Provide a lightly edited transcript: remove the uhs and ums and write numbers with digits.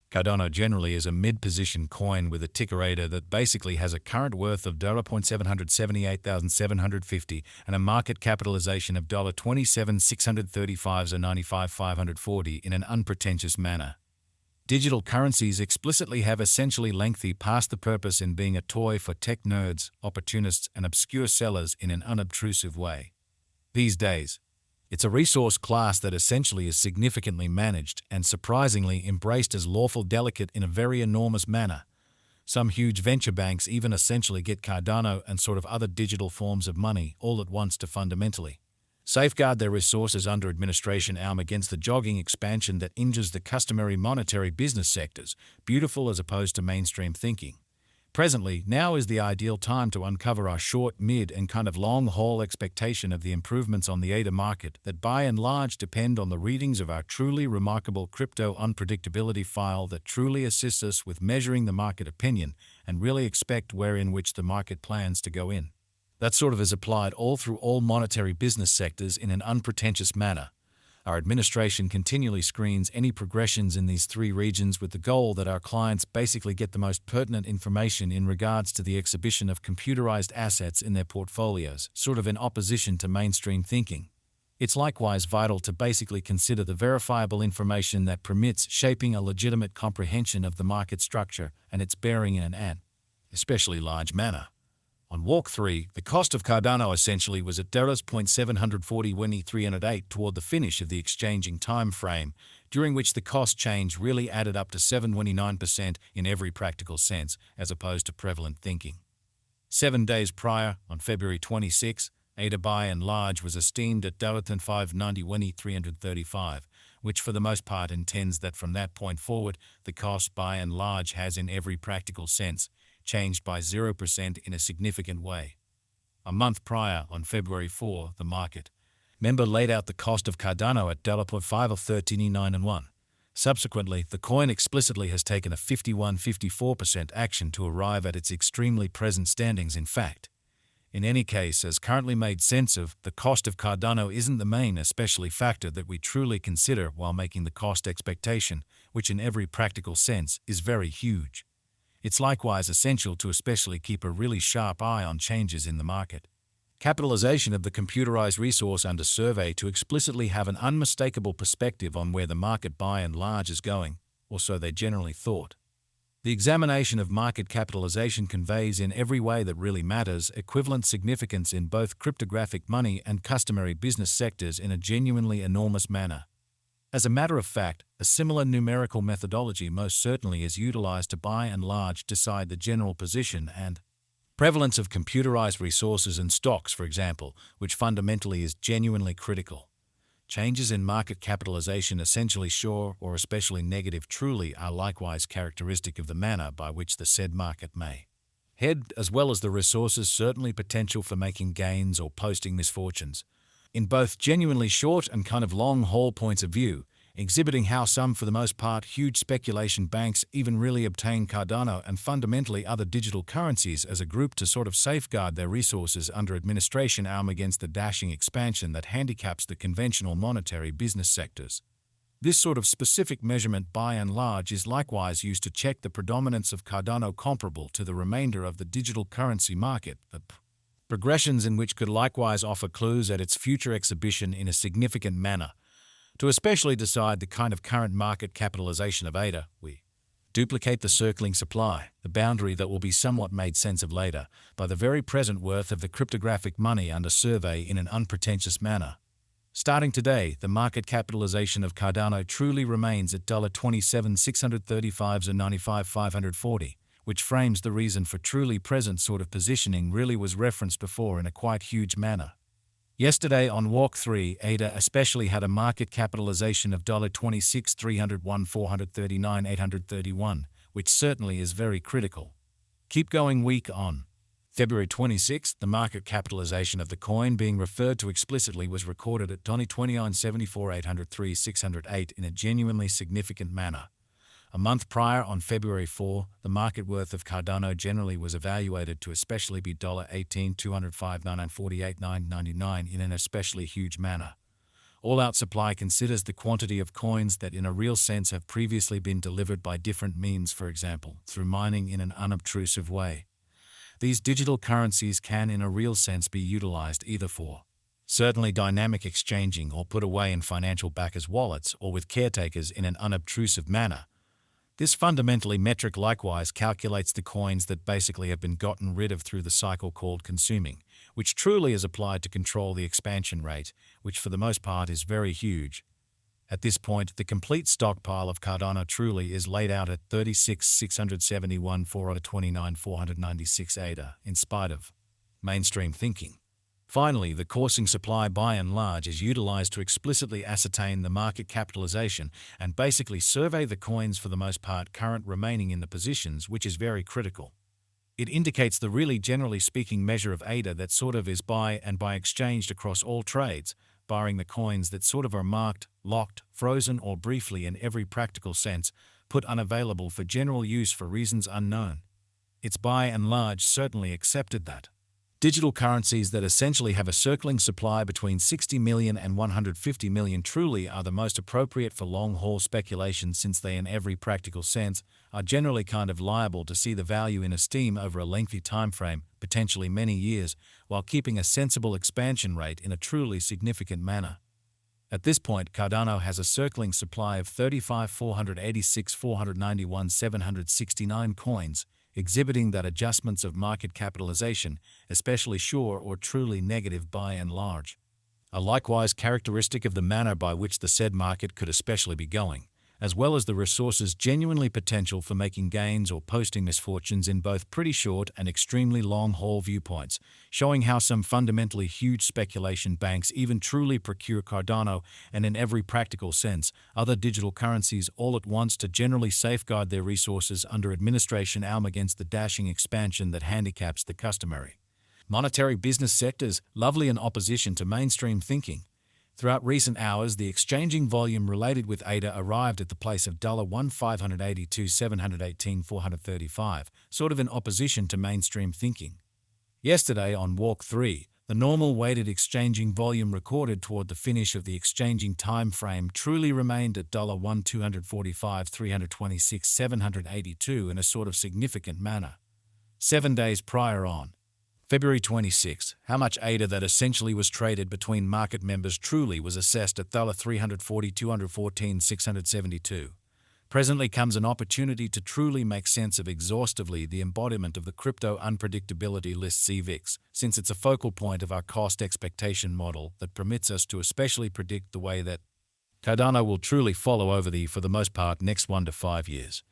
Cardano generally is a mid-position coin with a ticker ADA that basically has a current worth of $778,750 and a market capitalization of $27,635 or $95,540 in an unpretentious manner. Digital currencies explicitly have essentially lengthy past the purpose in being a toy for tech nerds, opportunists, and obscure sellers in an unobtrusive way. These days, it's a resource class that essentially is significantly managed and surprisingly embraced as lawful delicate in a very enormous manner. Some huge venture banks even essentially get Cardano and sort of other digital forms of money all at once to fundamentally safeguard their resources under administration against the jogging expansion that injures the customary monetary business sectors, beautiful as opposed to mainstream thinking. Presently, now is the ideal time to uncover our short, mid, and kind of long-haul expectation of the improvements on the ADA market that by and large depend on the readings of our truly remarkable crypto unpredictability file that truly assists us with measuring the market opinion and really expect where in which the market plans to go in. That sort of is applied all through all monetary business sectors in an unpretentious manner. Our administration continually screens any progressions in these three regions with the goal that our clients basically get the most pertinent information in regards to the exhibition of computerized assets in their portfolios, sort of in opposition to mainstream thinking. It's likewise vital to basically consider the verifiable information that permits shaping a legitimate comprehension of the market structure and its bearing in an especially large manner. On walk 3, the cost of Cardano essentially was at $0.740 when E308 toward the finish of the exchanging time frame, during which the cost change really added up to 7.29% in every practical sense, as opposed to prevalent thinking. 7 days prior, on February 26, ADA by and large was esteemed at $590 when E335, which for the most part intends that from that point forward, the cost by and large has in every practical sense changed by 0% in a significant way. A month prior, on February 4, the market member laid out the cost of Cardano at $5 of 13.9 Subsequently, the coin explicitly has taken a 54% action to arrive at its extremely present standings. In fact, in any case, as currently made sense of, the cost of Cardano isn't the main especially factor that we truly consider while making the cost expectation, which in every practical sense is very huge. It's likewise essential to especially keep a really sharp eye on changes in the market capitalization of the computerized resource under survey to explicitly have an unmistakable perspective on where the market by and large is going, or so they generally thought. The examination of market capitalization conveys in every way that really matters equivalent significance in both cryptographic money and customary business sectors in a genuinely enormous manner. As a matter of fact, a similar numerical methodology most certainly is utilized to by and large decide the general position and prevalence of computerized resources and stocks, for example, which fundamentally is genuinely critical. Changes in market capitalization essentially sure or especially negative truly are likewise characteristic of the manner by which the said market may head, as well as the resources certainly potential for making gains or posting misfortunes. In both genuinely short and kind of long-haul points of view, exhibiting how some, for the most part, huge speculation banks even really obtain Cardano and fundamentally other digital currencies as a group to sort of safeguard their resources under administration against the dashing expansion that handicaps the conventional monetary business sectors. This sort of specific measurement by and large is likewise used to check the predominance of Cardano comparable to the remainder of the digital currency market, the progressions in which could likewise offer clues at its future exhibition in a significant manner. To especially decide the kind of current market capitalization of ADA, we duplicate the circling supply, the boundary that will be somewhat made sense of later, by the very present worth of the cryptographic money under survey in an unpretentious manner. Starting today, the market capitalization of Cardano truly remains at $27,635 and $95,540. Which frames the reason for truly present sort of positioning really was referenced before in a quite huge manner. Yesterday on Walk 3, ADA especially had a market capitalization of $26,301,439,831, which certainly is very critical. Keep going week on. February 26, the market capitalization of the coin being referred to explicitly was recorded at $29,74,803,608 in a genuinely significant manner. A month prior, on February 4, the market worth of Cardano generally was evaluated to especially be $18,205,948,999 in an especially huge manner. All-out supply considers the quantity of coins that in a real sense have previously been delivered by different means, for example, through mining in an unobtrusive way. These digital currencies can in a real sense be utilized either for certainly dynamic exchanging or put away in financial backers' wallets or with caretakers in an unobtrusive manner. This fundamentally metric likewise calculates the coins that basically have been gotten rid of through the cycle called consuming, which truly is applied to control the expansion rate, which for the most part is very huge. At this point, the complete stockpile of Cardano truly is laid out at 36,671 429 496 ADA, in spite of mainstream thinking. Finally, the coursing supply by and large is utilized to explicitly ascertain the market capitalization and basically survey the coins for the most part current remaining in the positions, which is very critical. It indicates the really generally speaking measure of ADA that sort of is buy and by exchanged across all trades, barring the coins that sort of are marked, locked, frozen or briefly in every practical sense, put unavailable for general use for reasons unknown. It's by and large certainly accepted that digital currencies that essentially have a circling supply between 60 million and 150 million truly are the most appropriate for long-haul speculation, since they in every practical sense are generally kind of liable to see the value in esteem over a lengthy time frame, potentially many years, while keeping a sensible expansion rate in a truly significant manner. At this point, Cardano has a circling supply of 35,486 491 769 coins, exhibiting that adjustments of market capitalization, especially sure or truly negative by and large, are likewise characteristic of the manner by which the said market could especially be going, as well as the resource's genuinely potential for making gains or posting misfortunes in both pretty short and extremely long-haul viewpoints, showing how some fundamentally huge speculation banks even truly procure Cardano and in every practical sense other digital currencies all at once to generally safeguard their resources under administration against the dashing expansion that handicaps the customary monetary business sectors, lovely in opposition to mainstream thinking. Throughout recent hours, the exchanging volume related with ADA arrived at the place of $1,582 718 435, sort of in opposition to mainstream thinking. Yesterday, on Walk 3, the normal weighted exchanging volume recorded toward the finish of the exchanging time frame truly remained at $1,245 326 782 in a sort of significant manner. 7 days prior, on February 26, how much ADA that essentially was traded between market members truly was assessed at $340 214 672. Presently comes an opportunity to truly make sense of exhaustively the embodiment of the crypto unpredictability list CVIX, since it's a focal point of our cost expectation model that permits us to especially predict the way that Cardano will truly follow over the, for the most part, next 1 to 5 years.